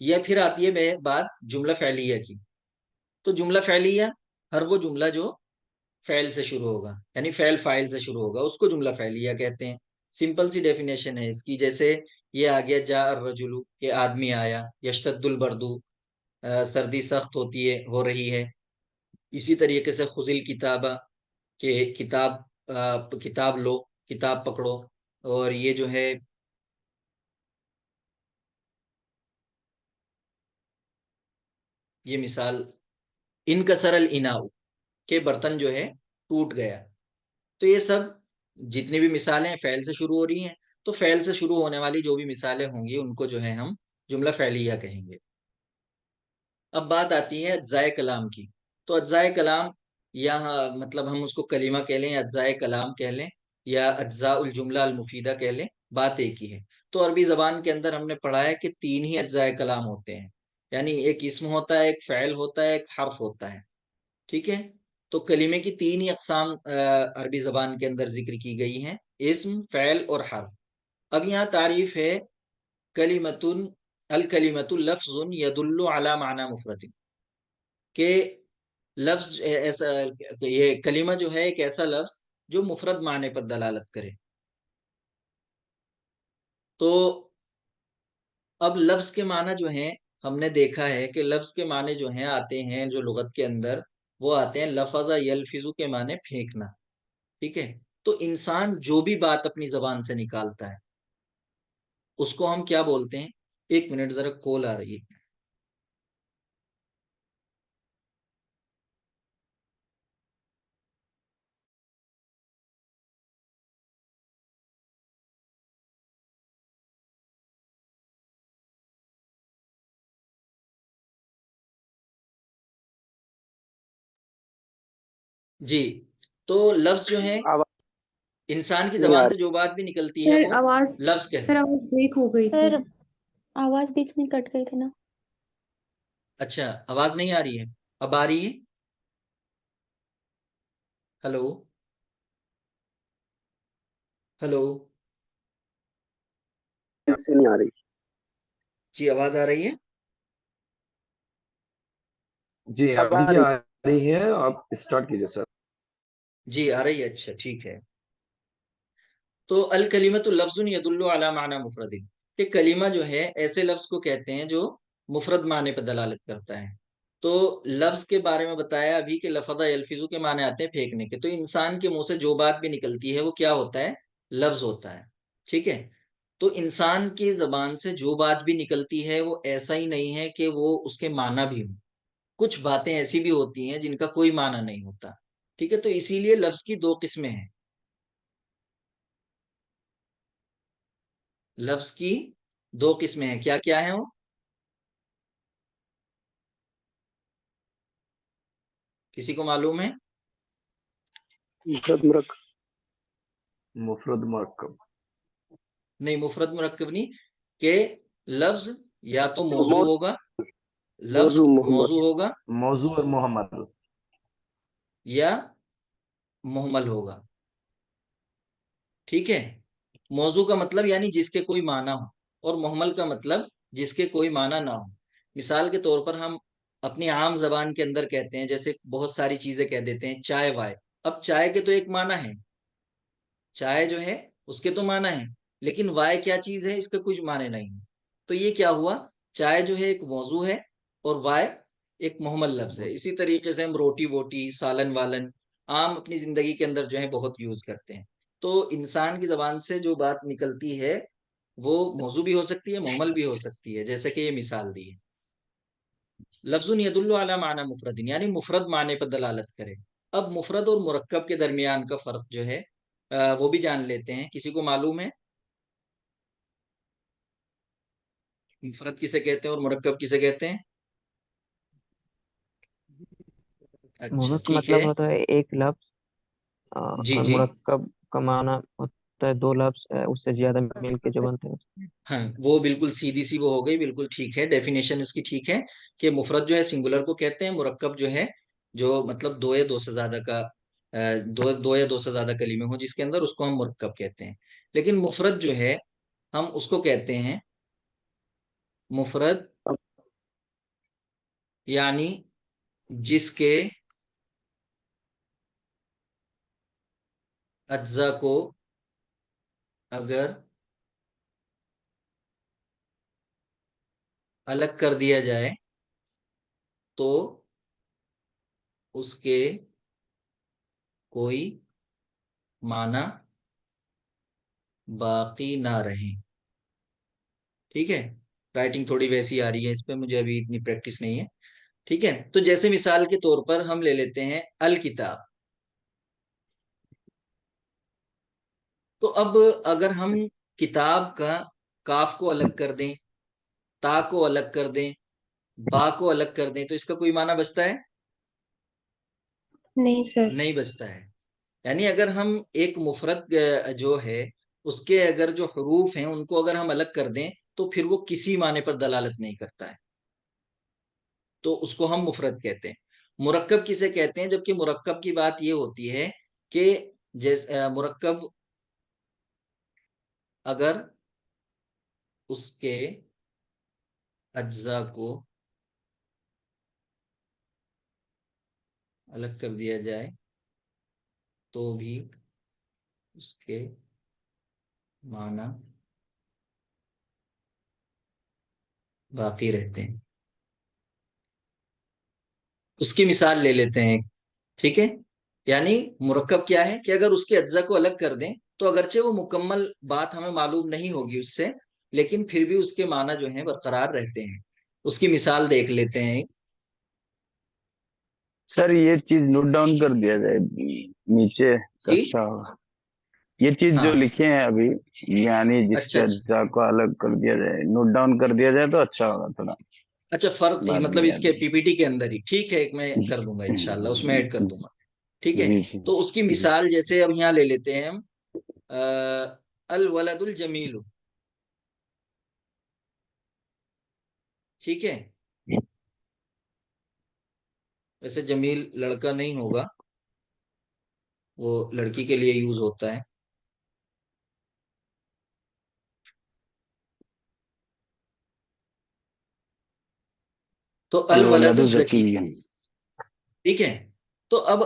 یا پھر آتی ہے بات جملہ فعلیہ کی. تو جملہ فعلیہ ہر وہ جملہ جو فعل سے شروع ہوگا، یعنی فعل فاعل سے شروع ہوگا، اس کو جملہ فعلیہ کہتے ہیں. سمپل سی ڈیفینیشن ہے اس کی. جیسے یہ آ گیا جاء الرجل، کہ آدمی آیا. یشتد البرد، سردی سخت ہوتی ہے، ہو رہی ہے. اسی طریقے سے خذ الکتابہ، کہ کتاب لو، کتاب پکڑو. اور یہ جو ہے یہ مثال انکسر الاناء، کہ برتن جو ہے ٹوٹ گیا. تو یہ سب جتنی بھی مثالیں فعل سے شروع ہو رہی ہیں، تو فعل سے شروع ہونے والی جو بھی مثالیں ہوں گی ان کو جو ہے ہم جملہ فعلیہ کہیں گے. اب بات آتی ہے اجزائے کلام کی. تو اجزائے کلام، یا مطلب ہم اس کو کلمہ کہہ لیں، یا اجزائے کلام کہہ لیں، یا اجزاء الجملہ المفیدہ کہہ لیں، بات ایک ہی ہے. تو عربی زبان کے اندر ہم نے پڑھا ہے کہ 3 ہی اجزائے کلام ہوتے ہیں، یعنی ایک اسم ہوتا ہے، ایک فعل ہوتا ہے، ایک حرف ہوتا ہے. ٹھیک ہے. تو کلمے کی 3 ہی اقسام عربی زبان کے اندر ذکر کی گئی ہیں: اسم، فعل اور حرف. اب یہاں تعریف ہے کلمۃ، الکلمۃ لفظ یدل علی معنی مفرد، کہ لفظ ایسا، یہ کلمہ جو ہے ایک ایسا لفظ جو مفرد معنی پر دلالت کرے. تو اب لفظ کے معنی جو ہیں، ہم نے دیکھا ہے کہ لفظ کے معنی جو ہیں آتے ہیں جو لغت کے اندر، وہ آتے ہیں لفظ یلفظ کے معنی پھینکنا. ٹھیک ہے. تو انسان جو بھی بات اپنی زبان سے نکالتا ہے اس کو ہم کیا بولتے ہیں؟ ایک منٹ ذرا کال آ رہی ہے. جی. تو لفظ جو ہے آواز انسان کی نہیں آ زبان سے رہی. جو بات بھی نکلتی ہے سر وہ آواز لفظ سر کہتے ہیں. آواز بریک ہو گئی تھی. سر آواز بیچ میں کٹ گئی تھی نا. اچھا، آواز نہیں آ رہی ہے؟ اب آ رہی ہے؟ Hello hello. اس سے نہیں آ رہی. جی آواز آ رہی ہے؟ جی اب آ ابھی رہی. آ رہی ہے، آپ اسٹارٹ کیجئے سر. جی آ رہی ہے. اچھا ٹھیک ہے. تو الکلمۃ لفظ یدل علی معنی مفرد، کہ کلمہ جو ہے ایسے لفظ کو کہتے ہیں جو مفرد معنی پر دلالت کرتا ہے. تو لفظ کے بارے میں بتایا ابھی کہ لفظ یلفظ کے معنی آتے ہیں پھینکنے کے. تو انسان کے منہ سے جو بات بھی نکلتی ہے وہ کیا ہوتا ہے؟ لفظ ہوتا ہے. ٹھیک ہے. تو انسان کی زبان سے جو بات بھی نکلتی ہے وہ ایسا ہی نہیں ہے کہ وہ اس کے معنی بھی ہوں. کچھ باتیں ایسی بھی ہوتی ہیں جن کا کوئی معنی نہیں ہوتا. ٹھیک ہے. تو اسی لیے لفظ کی 2 قسمیں ہیں. لفظ کی 2 قسمیں ہیں. کیا کیا ہیں وہ؟ کسی کو معلوم ہے؟ مفرد مرکب. مفرد مرکب. نہیں، مفرد مرکب نہیں. کہ لفظ یا تو موضوع ہوگا، لفظ موضوع محمد. موضوع ہوگا، موضوع اور محمد. یا محمل ہوگا. ٹھیک ہے. موضوع کا مطلب یعنی جس کے کوئی معنی ہو، اور محمل کا مطلب جس کے کوئی معنی نہ ہو. مثال کے طور پر ہم اپنی عام زبان کے اندر کہتے ہیں، جیسے بہت ساری چیزیں کہہ دیتے ہیں، چائے وائے. اب چائے کے تو ایک معنی ہے، چائے جو ہے اس کے تو معنی ہے، لیکن وائے کیا چیز ہے اس کا کچھ معنی نہیں. تو یہ کیا ہوا؟ چائے جو ہے ایک موضوع ہے اور وائے ایک محمل لفظ ہے. اسی طریقے سے ہم روٹی ووٹی، سالن والن عام اپنی زندگی کے اندر جو ہے بہت یوز کرتے ہیں. تو انسان کی زبان سے جو بات نکلتی ہے وہ موضوع بھی ہو سکتی ہے، محمل بھی ہو سکتی ہے، جیسے کہ یہ مثال دی ہے. لفظ یدل علی معنی مفرد، یعنی مفرد معنی پر دلالت کرے. اب مفرد اور مرکب کے درمیان کا فرق جو ہے وہ بھی جان لیتے ہیں. کسی کو معلوم ہے مفرد کسے کہتے ہیں اور مرکب کسے کہتے ہیں؟ اچھا مفرد کا ٹھیک مطلب ہے. ہوتا ہے ایک لفظ، جی اور جی. مرکب کا معنی ہوتا ہے 2 لفظ اس سے زیادہ مل کے جو بنتے ہیں. ہاں وہ بالکل سیدھی سی وہ ہو گئی، بالکل ٹھیک ہے. ڈیفینیشن اس کی ٹھیک ہے کہ مفرد جو ہے سنگولر کو کہتے ہیں، مرکب جو ہے جو مطلب 2 یا 2 سے زیادہ کا دو یا 2 سے زیادہ کلمے ہوں جس کے اندر، اس کو ہم مرکب کہتے ہیں. لیکن مفرد جو ہے ہم اس کو کہتے ہیں مفرد یعنی جس کے اجزا کو اگر الگ کر دیا جائے تو اس کے کوئی معنی باقی نہ رہے. ٹھیک ہے، رائٹنگ تھوڑی ویسی آ رہی ہے، اس پہ مجھے ابھی اتنی پریکٹس نہیں ہے. ٹھیک ہے، تو جیسے مثال کے طور پر ہم لے لیتے ہیں الکتاب. تو اب اگر ہم کتاب کا کاف کو الگ کر دیں، تا کو الگ کر دیں، با کو الگ کر دیں، تو اس کا کوئی معنی بچتا ہے؟ نہیں سر. نہیں بچتا ہے. یعنی اگر ہم ایک مفرد جو ہے اس کے اگر جو حروف ہیں ان کو اگر ہم الگ کر دیں تو پھر وہ کسی معنی پر دلالت نہیں کرتا ہے، تو اس کو ہم مفرد کہتے ہیں. مرکب کسے کہتے ہیں؟ جبکہ مرکب کی بات یہ ہوتی ہے کہ مرکب اگر اس کے اجزاء کو الگ کر دیا جائے تو بھی اس کے معنی باقی رہتے ہیں. اس کی مثال لے لیتے ہیں. ٹھیک ہے، یعنی مرکب کیا ہے کہ اگر اس کے اجزاء کو الگ کر دیں تو اگرچہ وہ مکمل بات ہمیں معلوم نہیں ہوگی اس سے، لیکن پھر بھی اس کے معنی جو ہیں برقرار رہتے ہیں. اس کی مثال دیکھ لیتے ہیں. سر یہ چیز نوٹ ڈاؤن کر دیا جائے نیچے تو جی اچھا ہوگا. یہ چیز ہاں، جو لکھے ہیں ابھی، یعنی جس اچھا کے اچھا اجزاء کو الگ کر دیا جائے، نوٹ ڈاؤن کر دیا جائے تو اچھا ہوگا تھوڑا، اچھا، فرق بعد مطلب میں اس یاد کے پی پی ٹی کے اندر ہی. ٹھیک ہے، ایک میں کر دوں گا انشاءاللہ، اس میں ایڈ کر دوں گا. ٹھیک ہے، جی جی تو اس کی جی. مثال جیسے اب یہاں لے لیتے ہیں ہم الولد الجمیل. ٹھیک ہے، ویسے جمیل لڑکا نہیں ہوگا، وہ لڑکی کے لیے یوز ہوتا ہے. تو الولد الولد الزکی. الزکی. ٹھیک ہے، تو اب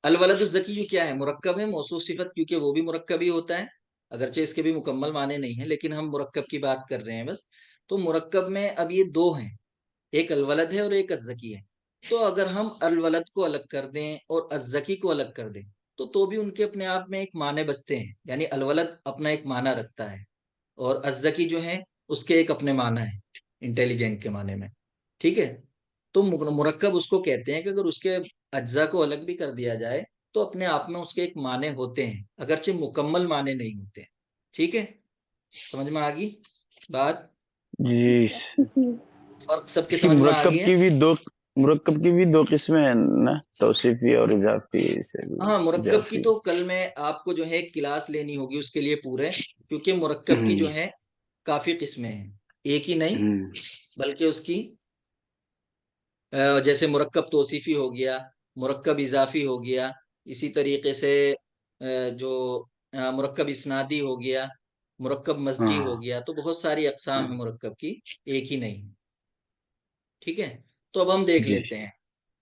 الولد الزکی جو کیا ہے؟ مرکب ہے، موصوف صفت، کیونکہ وہ بھی مرکب ہی ہوتا ہے، اگرچہ اس کے بھی مکمل معنی نہیں ہیں، لیکن ہم مرکب کی بات کر رہے ہیں بس. تو مرکب میں اب یہ دو ہیں، ایک الولد ہے اور ایک الزکی ہے. تو اگر ہم الولد کو الگ کر دیں اور الزکی کو الگ کر دیں تو بھی ان کے اپنے آپ میں ایک معنی بچتے ہیں. یعنی الولد اپنا ایک معنی رکھتا ہے اور الزکی جو ہے اس کے ایک اپنے معنی ہے انٹیلیجنٹ کے معنی میں. ٹھیک ہے، تو مرکب اس کو کہتے ہیں کہ اگر اس کے اجزاء کو الگ بھی کر دیا جائے تو اپنے آپ میں اس کے ایک معنی ہوتے ہیں، اگرچہ مکمل معنی نہیں ہوتے ہیں. ٹھیک ہے، سمجھ میں آ گئی بات؟ جی. جی. فرق سب کے اسی سمجھ میں آ گئی ہے؟ مرکب کی بھی دو قسمیں ہیں نا، توصیفی اور اضافی سے بھی. ہاں، مرکب کی اضافی. تو کل میں آپ کو جو ہے ایک کلاس لینی ہوگی اس کے لیے پورے، کیونکہ مرکب کی ہوں، جو ہے کافی قسمیں ہیں، ایک ہی نہیں ہوں. بلکہ اس کی جیسے مرکب توصیفی ہو گیا، مرکب اضافی ہو گیا، اسی طریقے سے جو مرکب اسنادی ہو گیا، مرکب مزجی ہاں ہو گیا. تو بہت ساری اقسام ہیں مرکب کی، ایک ہی نہیں. ٹھیک ہے، تو اب ہم دیکھ جی. لیتے ہیں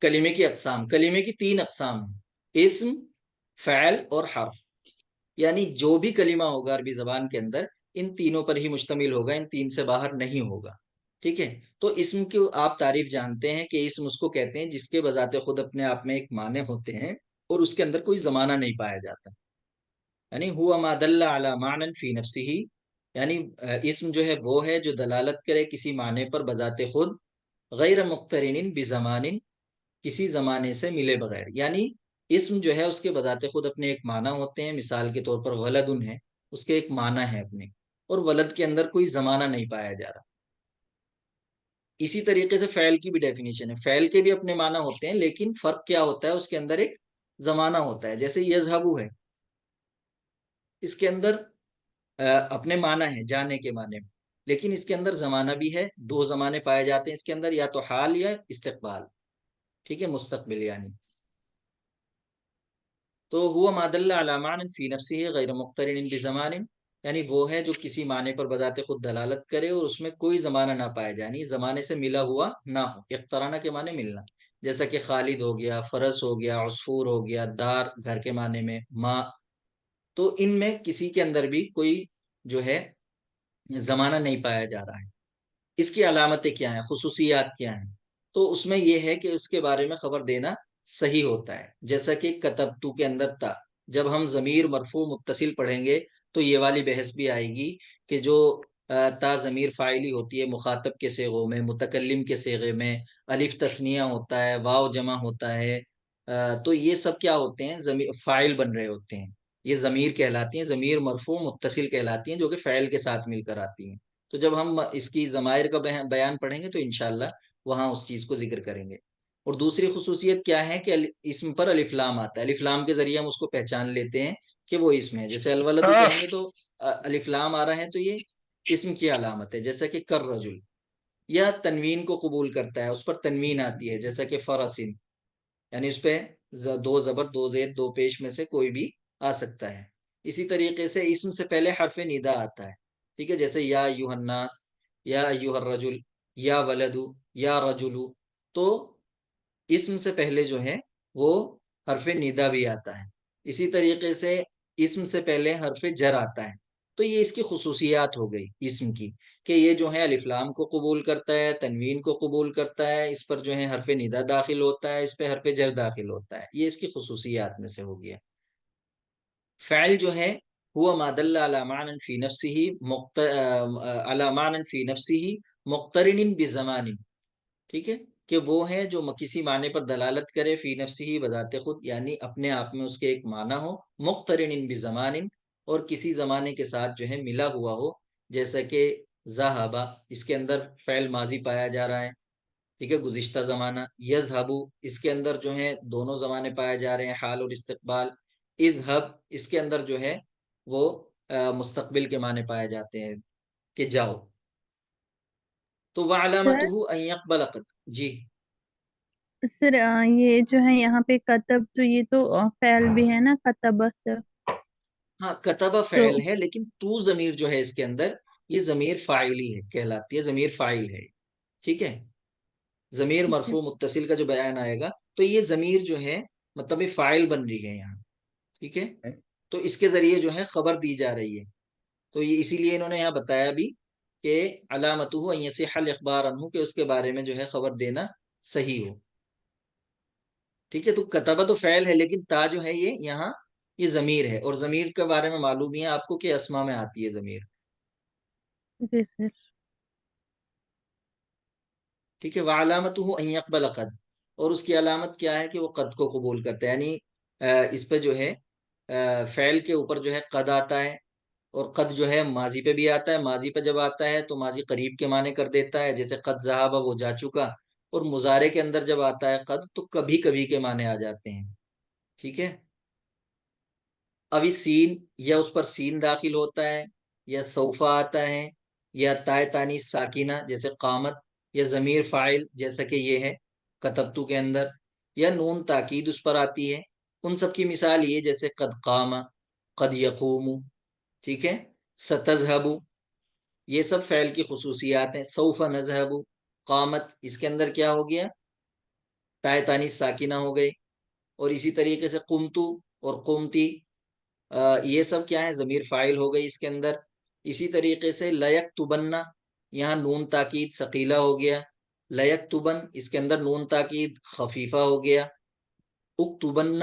کلمے کی اقسام. کلمے کی تین اقسام ہیں: اسم، فعل اور حرف. یعنی جو بھی کلمہ ہوگا عربی زبان کے اندر ان تینوں پر ہی مشتمل ہوگا، ان تین سے باہر نہیں ہوگا. ٹھیک ہے، تو اسم کی آپ تعریف جانتے ہیں کہ اسم اس کو کہتے ہیں جس کے بذات خود اپنے آپ میں ایک معنی ہوتے ہیں اور اس کے اندر کوئی زمانہ نہیں پایا جاتا. یعنی ہوا ما دل علی معنی فی نفسہ، یعنی اسم جو ہے وہ ہے جو دلالت کرے کسی معنی پر بذات خود، غیر مقترن بزمان، کسی زمانے سے ملے بغیر. یعنی اسم جو ہے اس کے بذات خود اپنے ایک معنی ہوتے ہیں. مثال کے طور پر ولدن ہے، اس کے ایک معنی ہے اپنے، اور ولد کے اندر کوئی زمانہ نہیں پایا جا رہا. اسی طریقے سے فعل کی بھی ڈیفینیشن ہے، فعل کے بھی اپنے معنی ہوتے ہیں، لیکن فرق کیا ہوتا ہے؟ اس کے اندر ایک زمانہ ہوتا ہے. جیسے یذهبو ہے، اس کے اندر اپنے معنی ہے جانے کے معنی میں، لیکن اس کے اندر زمانہ بھی ہے. دو زمانے پائے جاتے ہیں اس کے اندر، یا تو حال یا استقبال. ٹھیک ہے، مستقبل یعنی. تو ہوا ما دل علی معنی فی نفسہ غیر مقترن بزمان یعنی وہ ہے جو کسی معنی پر بذات خود دلالت کرے اور اس میں کوئی زمانہ نہ پائے جائے، یعنی زمانے سے ملا ہوا نہ ہو۔ اقترانہ کے معنی ملنا، جیسا کہ خالد ہو گیا، فرس ہو گیا، عصفور ہو گیا، دار گھر کے معنی میں، ماں، تو ان میں کسی کے اندر بھی کوئی جو ہے زمانہ نہیں پایا جا رہا ہے۔ اس کی علامتیں کیا ہیں، خصوصیات کیا ہیں؟ تو اس میں یہ ہے کہ اس کے بارے میں خبر دینا صحیح ہوتا ہے، جیسا کہ کتبتو کے اندر تا، جب ہم ضمیر مرفوع متصل پڑھیں گے تو یہ والی بحث بھی آئے گی کہ جو تا ضمیر فاعلی ہوتی ہے مخاطب کے صیغوں میں، متکلم کے صیغے میں، الف تثنیہ ہوتا ہے، واو جمع ہوتا ہے، تو یہ سب کیا ہوتے ہیں، فاعل بن رہے ہوتے ہیں، یہ ضمیر کہلاتی ہیں، ضمیر مرفوع متصل کہلاتی ہیں، جو کہ فعل کے ساتھ مل کر آتی ہیں۔ تو جب ہم اس کی ضمائر کا بیان پڑھیں گے تو انشاءاللہ وہاں اس چیز کو ذکر کریں گے۔ اور دوسری خصوصیت کیا ہے کہ اسم پر الف لام آتا ہے، الف لام کے ذریعے ہم اس کو پہچان لیتے ہیں کہ وہ اسم ہے، جیسے الولد کہیں گے تو الف لام آ رہا ہے تو یہ اسم کی علامت ہے، جیسا کہ کر رجل، یا تنوین کو قبول کرتا ہے، اس پر تنوین آتی ہے، جیسا کہ فرسن، یعنی اس پہ دو زبر، دو زید، دو پیش میں سے کوئی بھی آ سکتا ہے۔ اسی طریقے سے اسم سے پہلے حرف ندا آتا ہے، ٹھیک ہے، جیسے یا ایھا الناس، یا ایھا الرجل، یا ولدو، یا رجلو، تو اسم سے پہلے جو ہے وہ حرف ندا بھی آتا ہے۔ اسی طریقے سے اسم سے پہلے حرف جر آتا ہے، تو یہ اس کی خصوصیات ہو گئی اسم کی، کہ یہ جو ہے الف لام کو قبول کرتا ہے، تنوین کو قبول کرتا ہے، اس پر جو ہے حرف ندا داخل ہوتا ہے، اس پہ حرف جر داخل ہوتا ہے، یہ اس کی خصوصیات میں سے ہو گیا۔ فعل جو ہے ہوا ما دل علی معنی فی نفسہ، علی معنی فی نفسہ مقترن بزمان، ٹھیک ہے، کہ وہ ہے جو کسی معنی پر دلالت کرے فی نفسہ بذات خود، یعنی اپنے آپ میں اس کے ایک معنی ہو، مقترن بزمان، اور کسی زمانے کے ساتھ جو ہے ملا ہوا ہو، جیسا کہ ذہبا، اس کے اندر فعل ماضی پایا جا رہا ہے، ٹھیک ہے، گزشتہ زمانہ، یذہبو، اس کے اندر جو ہے دونوں زمانے پائے جا رہے ہیں، حال اور استقبال، اذہب، اس کے اندر جو ہے وہ مستقبل کے معنی پائے جاتے ہیں کہ جاؤ۔ تو سر وَعَلَامَتُهُ أَن يَقْبَلَ قَدْ، جی سر یہ جو ہے یہاں پہ کتب، تو یہ تو فعل بھی ہے نا، کتب سر، ہاں، کتبہ تو فعل ہے، لیکن تو ضمیر جو ہے اس کے اندر یہ ضمیر فاعلی ہے، کہلاتی ہے، ضمیر فاعل ہے، ٹھیک ہے، ضمیر ٹھیک ہے مرفوع متصل کا جو بیان آئے گا تو یہ ضمیر جو ہے مطلب یہ فاعل بن رہی ہے یہاں، ٹھیک ہے، تو اس کے ذریعے جو ہے خبر دی جا رہی ہے، تو یہ اسی لیے انہوں نے یہاں بتایا بھی کہ علامتہ ان یصح الاخبار عنہ، کہ اس کے بارے میں جو ہے خبر دینا صحیح ہو، ٹھیک ہے۔ تو کتبہ تو فعل ہے، لیکن تا جو ہے یہ یہاں یہ ضمیر ہے، اور ضمیر کے بارے میں معلوم ہی ہے آپ کو کہ اسما میں آتی ہے ضمیر، جی سر، ٹھیک ہے۔ وعلامتہ ان یقبل قد، اور اس کی علامت کیا ہے کہ وہ قد کو قبول کرتا ہے، یعنی اس پہ جو ہے فعل کے اوپر جو ہے قد آتا ہے، اور قد جو ہے ماضی پہ بھی آتا ہے، ماضی پہ جب آتا ہے تو ماضی قریب کے معنی کر دیتا ہے، جیسے قد ذہب، وہ جا چکا، اور مضارع کے اندر جب آتا ہے قد تو کبھی کبھی کے معنی آ جاتے ہیں، ٹھیک ہے۔ ابھی سین، یا اس پر سین داخل ہوتا ہے، یا سوفا آتا ہے، یا تائے تانیث ساکینہ جیسے قامت، یا ضمیر فاعل جیسا کہ یہ ہے کتبتو کے اندر، یا نون تاکید اس پر آتی ہے، ان سب کی مثال یہ جیسے قد قام، قد یقوم، ٹھیک ہے، ستذهب، یہ سب فعل کی خصوصیات ہیں۔ سوف نذهب، قامت، اس کے اندر کیا ہو گیا، تائے تانیث ساکینہ ہو گئی، اور اسی طریقے سے قمتو اور قمتی، یہ سب کیا ہے، ضمیر فاعل ہو گئی اس کے اندر۔ اسی طریقے سے لیکتبن، یہاں نون تاکید ثقیلہ ہو گیا، لیکتبن، اس کے اندر نون تاکید خفیفہ ہو گیا۔ اکتبن،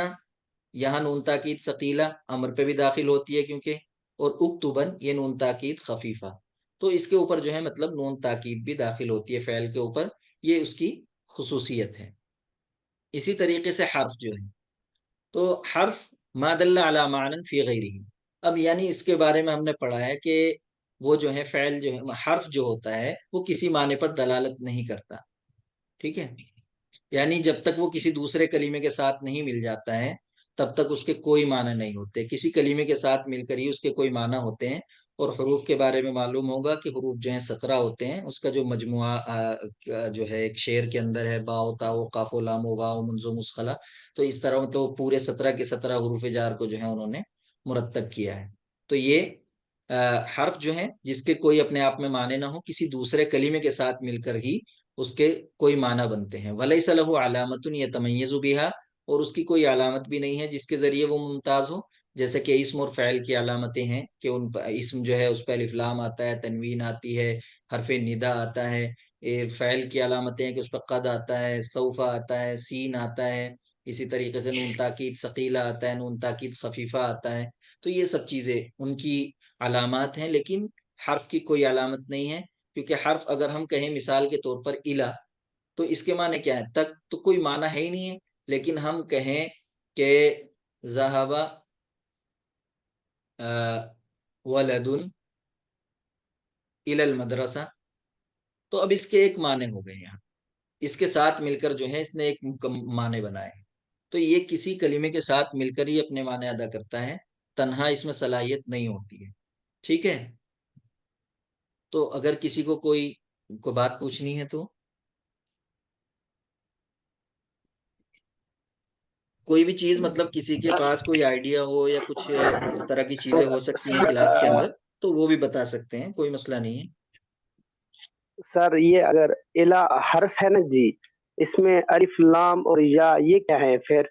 یہاں نون تاکید ثقیلہ امر پہ بھی داخل ہوتی ہے کیونکہ، اور اکتبن یہ نون تاکید خفیفہ، تو اس کے اوپر جو ہے مطلب نون تاکید بھی داخل ہوتی ہے فعل کے اوپر، یہ اس کی خصوصیت ہے۔ اسی طریقے سے حرف جو ہے، تو حرف ما دل علی معنی فی غیرہ، اب یعنی اس کے بارے میں ہم نے پڑھا ہے کہ وہ جو ہے فعل جو ہے، حرف جو ہوتا ہے وہ کسی معنی پر دلالت نہیں کرتا، ٹھیک ہے، یعنی جب تک وہ کسی دوسرے کلمے کے ساتھ نہیں مل جاتا ہے تب تک اس کے کوئی معنی نہیں ہوتے، کسی کلمے کے ساتھ مل کر ہی اس کے کوئی معنی ہوتے ہیں۔ اور حروف کے بارے میں معلوم ہوگا کہ حروف جو ہیں 17 ہوتے ہیں، اس کا جو مجموعہ جو ہے ایک شعر کے اندر ہے، با تا و قاف و لام و واو منزو مسخلا، تو اس طرح تو پورے 17 کے 17 حروف جار کو جو ہے انہوں نے مرتب کیا ہے، تو یہ حرف جو ہیں جس کے کوئی اپنے آپ میں معنی نہ ہو، کسی دوسرے کلمے کے ساتھ مل کر ہی اس کے کوئی معنی بنتے ہیں. وَلَيْسَ لَهُ عَلَامَةٌ يَتَمَيَّزُ بِهَا، اور اس کی کوئی علامت بھی نہیں ہے جس کے ذریعے وہ ممتاز ہو. جیسے کہ اسم اور فعل کی علامتیں ہیں کہ ان اسم جو ہے اس پہ الف لام آتا ہے، تنوین آتی ہے، حرف ندا آتا ہے. فعل کی علامتیں ہیں کہ اس پہ قد آتا ہے، سوف آتا ہے، سین آتا ہے. اسی طریقے سے نون تاکید ثقیلہ آتا ہے، نون تاکید خفیفہ آتا ہے. تو یہ سب چیزیں ان کی علامات ہیں، لیکن حرف کی کوئی علامت نہیں ہے. کیونکہ حرف اگر ہم کہیں مثال کے طور پر الا، تو اس کے معنی کیا ہے؟ تک تو کوئی معنی ہے ہی نہیں ہے. لیکن ہم کہیں کہ ذہب ولد الی المدرسہ، تو اب اس کے ایک معنی ہو گئے یہاں، اس کے ساتھ مل کر جو ہے اس نے ایک معنی بنائے. تو یہ کسی کلمے کے ساتھ مل کر ہی اپنے معنی ادا کرتا ہے، تنہا اس میں صلاحیت نہیں ہوتی ہے. ٹھیک ہے، تو اگر کسی کو بات پوچھنی ہے تو کوئی بھی چیز، مطلب کسی کے پاس کوئی آئیڈیا ہو یا کچھ اس طرح کی چیزیں ہو سکتی ہیں کلاس کے اندر، تو وہ بھی بتا سکتے ہیں، کوئی مسئلہ نہیں ہے. سر یہ اگر الا حرف ہے نا جی، اس میں الف لام اور یا یہ کیا ہے پھر؟